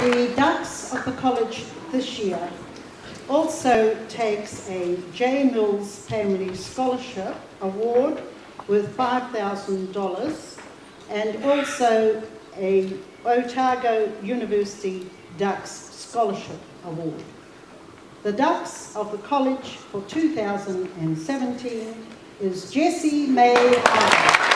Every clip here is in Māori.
The Ducks of the College this year also takes a J. Mills Family Scholarship Award with $5,000 and also a Otago University Ducks Scholarship Award. The Ducks of the College for 2017 is Jessie May Hart.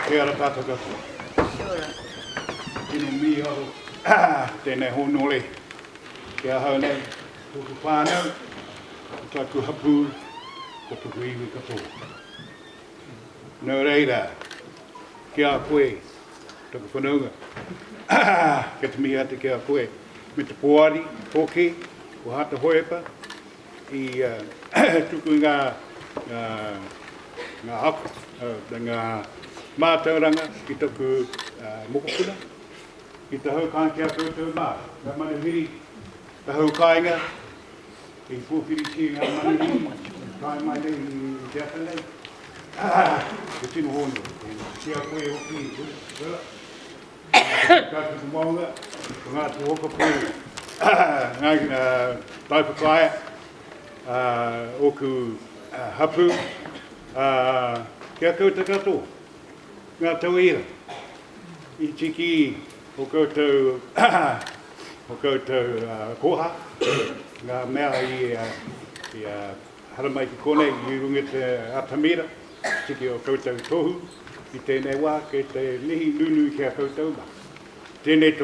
Kia ora tātou katoa. Tino mi au tēnei honore. Kia hau nei, tuku whānau, taku hapu, ko tuku iwi katoa. Nō reira, kia koe, taku whanunga. Kia te mihi ate kia koe. Me te poari, hoki, o hata hoepa, I tuku ngā haku, ngā mātauranga ki toku mokopuna, ki te haukāinga kia koutou mā. Ngā manuhiri, te haukainga, I pōwhiri ki ngā manuhiri, kai mai nei I te ata nei. Te tino hono, kia koe hoki, kātu te maunga, ngā te hokapu, ngā taipakaia, oku hapu, kia koutou katoa. Ngā tauira, I tiki o koutou koha, ngā mea I haramai ki kone I runga te atamira, tiki o koutou tohu, I tēnei wā, kei te lihi nunu kia koutou ma. Tēnei